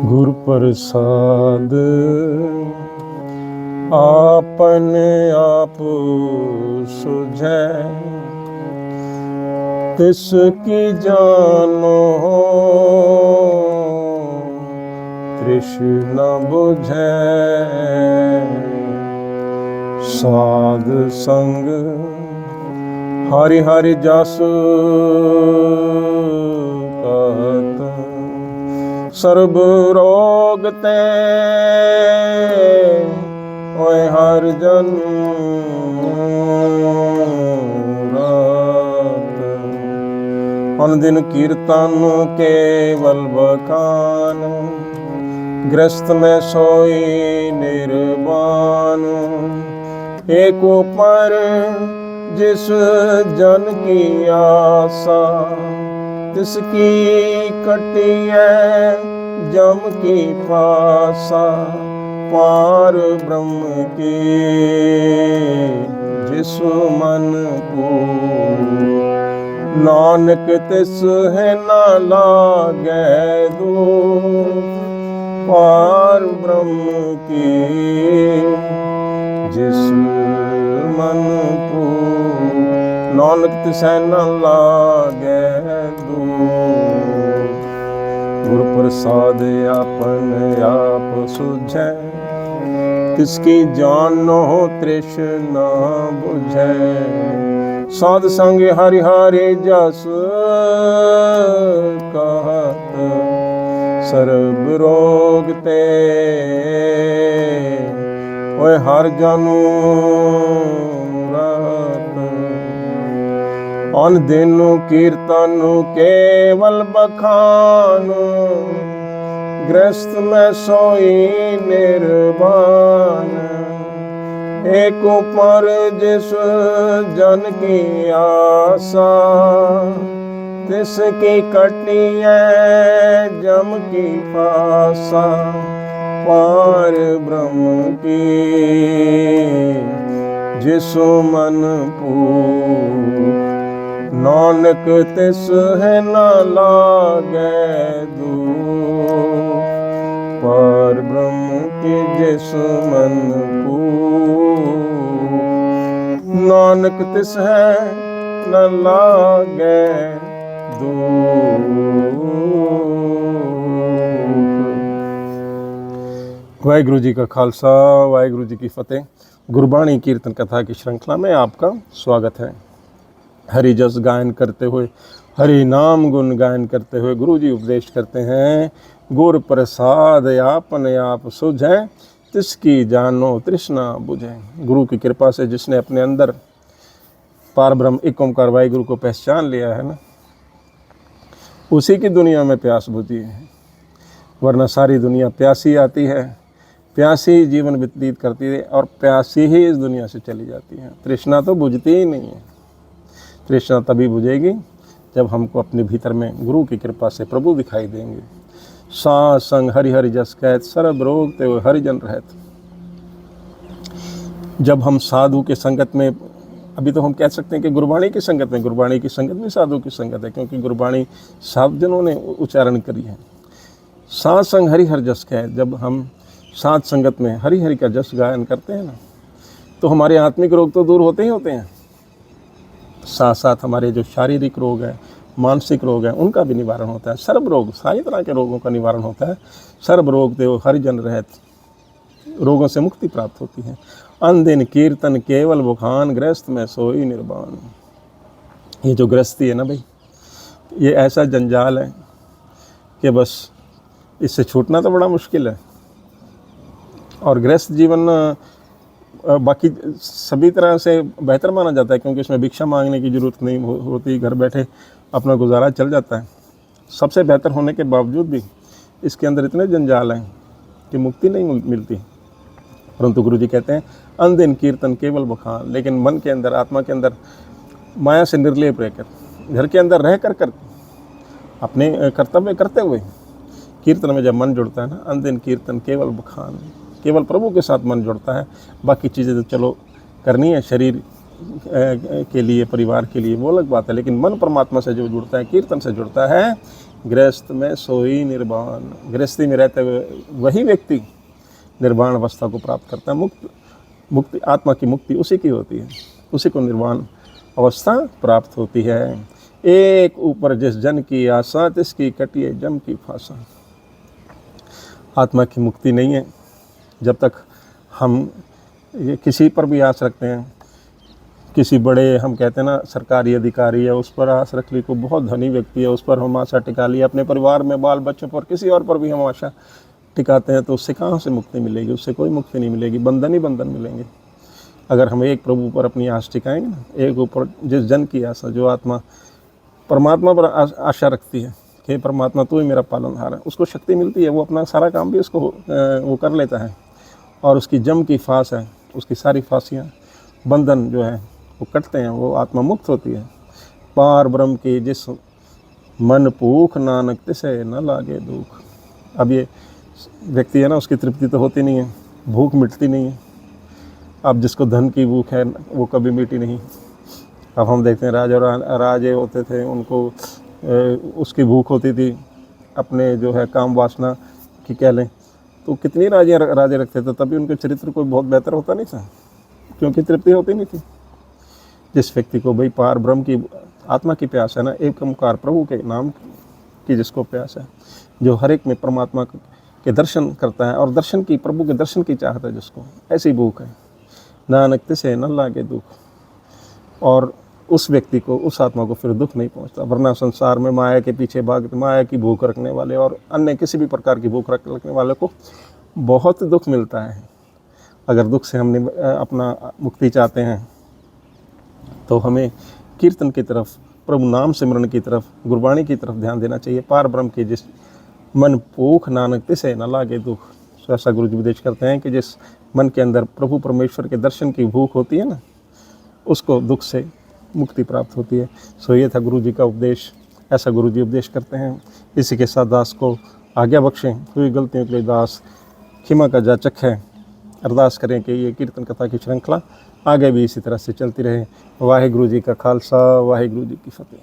गुर प्रसाद आपन आप सुझै, तिसकी जानो तृष्णा बुझै। साध संग हरि हरि जस कहत, सर्ब रोग ते ओए हर जन रात। अन दिन कीर्तन केवल बखान, ग्रस्त में सोई निर्वाण। एक ऊपर जिस जन की आशा, तिसकी कटी है जम की फासा। पार ब्रह्म की जिस मन को, नानक तिस है ना लागे दूर। पार ब्रह्म की जिस मन को, नानक तिस है ना लागे दूर। गुर प्रसाद आपन आप सुझै, तिसकी जानो तृष्णा बुझै। साध संग हरि हरि जस कहत, सर्ब रोग ते ओए हर जनु रात। अन दिन कीर्तन केवल बखान, ग्रस्त में सोई निर्वाण। एक ऊपर जिस जन की आशा, तिसकी कटी है जम की फासा। पार ब्रह्म की जिस मन पूर, नानक तिस है ना लागे दूर। पार ब्रह्म की जिस मन पूर, नानक तिस है न लागे दूर। वाहिगुरु जी का खालसा, वाहिगुरु जी की फतेह। गुरबाणी कीर्तन कथा की श्रृंखला में आपका स्वागत है। हरि जस गायन करते हुए, हरि नाम गुण गायन करते हुए गुरु जी उपदेश करते हैं, गुर प्रसाद आपन आप सुझै, तिसकी जानो तृष्णा बुझै। गुरु की कृपा से जिसने अपने अंदर पार ब्रह्म एक ओंकार वाहिगुरु को पहचान लिया है ना, उसी की दुनिया में प्यास बुझी है। वरना सारी दुनिया प्यासी आती है, प्यासी जीवन व्यतीत करती है और प्यासी ही इस दुनिया से चली जाती है। तृष्णा तो बुझती ही नहीं है। तृष्णा तभी बुझेगी जब हमको अपने भीतर में गुरु की कृपा से प्रभु दिखाई देंगे। साध संग हरि हरि जस कहत, सर्ब रोग ते हरिजन रहत। जब हम साधु के संगत में, अभी तो हम कह सकते हैं कि गुरबाणी की संगत में, गुरबाणी की संगत में साधु की संगत है, क्योंकि गुरबाणी साध जनों ने उच्चारण करी है। साध संग हरि हरि जस कहत, जब हम साध संगत में हरि हरि का जस गायन करते हैं ना, तो हमारे आत्मिक रोग तो दूर होते ही होते हैं, साथ साथ हमारे जो शारीरिक रोग है, मानसिक रोग है, उनका भी निवारण होता है। सर्व रोग, सारी तरह के रोगों का निवारण होता है। सर्व रोग ते हरिजन रहत, रोगों से मुक्ति प्राप्त होती है। अन दिन कीर्तन केवल बुखान, ग्रस्त में सोई निर्वाण। ये जो गृहस्थी है ना भाई, ये ऐसा जंजाल है कि बस इससे छूटना तो बड़ा मुश्किल है। और गृहस्थ जीवन बाकी सभी तरह से बेहतर माना जाता है, क्योंकि इसमें भिक्षा मांगने की ज़रूरत नहीं होती, घर बैठे अपना गुजारा चल जाता है। सबसे बेहतर होने के बावजूद भी इसके अंदर इतने जंजाल हैं कि मुक्ति नहीं मिलती। परंतु गुरु जी कहते हैं अन दिन कीर्तन केवल बखान, लेकिन मन के अंदर, आत्मा के अंदर माया से निर्लेप रहकर, घर के अंदर रह कर अपने कर्तव्य करते हुए कीर्तन में जब मन जुड़ता है ना, अन दिन कीर्तन केवल बखान, केवल प्रभु के साथ मन जुड़ता है। बाकी चीज़ें तो चलो करनी है, शरीर के लिए, परिवार के लिए, वो अलग बात है। लेकिन मन परमात्मा से जो जुड़ता है, कीर्तन से जुड़ता है, गृहस्थ में सोई निर्वाण, गृहस्थी में रहते हुए वही व्यक्ति निर्वाण अवस्था को प्राप्त करता है। मुक्ति, आत्मा की मुक्ति उसी की होती है, उसी को निर्वाण अवस्था प्राप्त होती है। एक ऊपर जिस जन की आशा, तिसकी कटिए जम की फांसा। आत्मा की मुक्ति नहीं है जब तक हम ये किसी पर भी आस रखते हैं। किसी बड़े, हम कहते हैं ना, सरकारी अधिकारी है, उस पर आस रख ली, कोई बहुत धनी व्यक्ति है, उस पर हम आशा टिका ली, अपने परिवार में बाल बच्चों पर, किसी और पर भी हम आशा टिकाते हैं, तो उससे कहाँ से मुक्ति मिलेगी? उससे कोई मुक्ति नहीं मिलेगी, बंधन ही बंधन मिलेंगे। अगर हम एक प्रभु पर अपनी आस टिकाएंगे ना, एक ऊपर जिस जन की आशा, जो आत्मा परमात्मा पर आशा रखती है कि परमात्मा तू ही मेरा पालनहार है, उसको शक्ति मिलती है, वो अपना सारा काम भी उसको वो कर लेता है। और उसकी जम की फांस है, उसकी सारी फांसियाँ, बंधन जो है वो कटते हैं, वो आत्मा मुक्त होती है। पार ब्रह्म की जिस मन भूख, नानक तिसे न लागे दुख। अब ये व्यक्ति है ना, उसकी तृप्ति तो होती नहीं है, भूख मिटती नहीं है। अब जिसको धन की भूख है वो कभी मिटी नहीं। अब हम देखते हैं राजे होते थे, उनको उसकी भूख होती थी अपने जो है काम वासना की कह लें, तो कितनी राजे रखते थे, तभी उनके चरित्र कोई बहुत बेहतर होता नहीं था, क्योंकि तृप्ति होती नहीं थी। जिस व्यक्ति को भाई पार ब्रह्म की आत्मा की प्यास है ना, एक ओंकार प्रभु के नाम की जिसको प्यास है, जो हर एक में परमात्मा के दर्शन करता है और दर्शन की, प्रभु के दर्शन की चाहता है जिसको, ऐसी भूख है, नानक तिसे न लागे दुख। और उस व्यक्ति को, उस आत्मा को फिर दुख नहीं पहुंचता। वरना संसार में माया के पीछे भागते, माया की भूख रखने वाले और अन्य किसी भी प्रकार की भूख रखने वाले को बहुत दुख मिलता है। अगर दुख से हमने अपना मुक्ति चाहते हैं तो हमें कीर्तन की तरफ, प्रभु नाम सिमरन की तरफ, गुरबाणी की तरफ ध्यान देना चाहिए। पार ब्रह्म की जिस मन भूख, नानक तिसे न लागे दुख। तो ऐसा गुरु जी उपदेश करते हैं कि जिस मन के अंदर प्रभु परमेश्वर के दर्शन की भूख होती है ना, उसको दुख से मुक्ति प्राप्त होती है। सो ये था गुरु जी का उपदेश, ऐसा गुरु जी उपदेश करते हैं। इसी के साथ दास को आज्ञा बख्शें, हुई गलतियों के लिए दास क्षमा का जाचक है। अरदास करें कि ये कीर्तन कथा की श्रृंखला आगे भी इसी तरह से चलती रहे। वाहिगुरु जी का खालसा, वाहिगुरु जी की फतेह।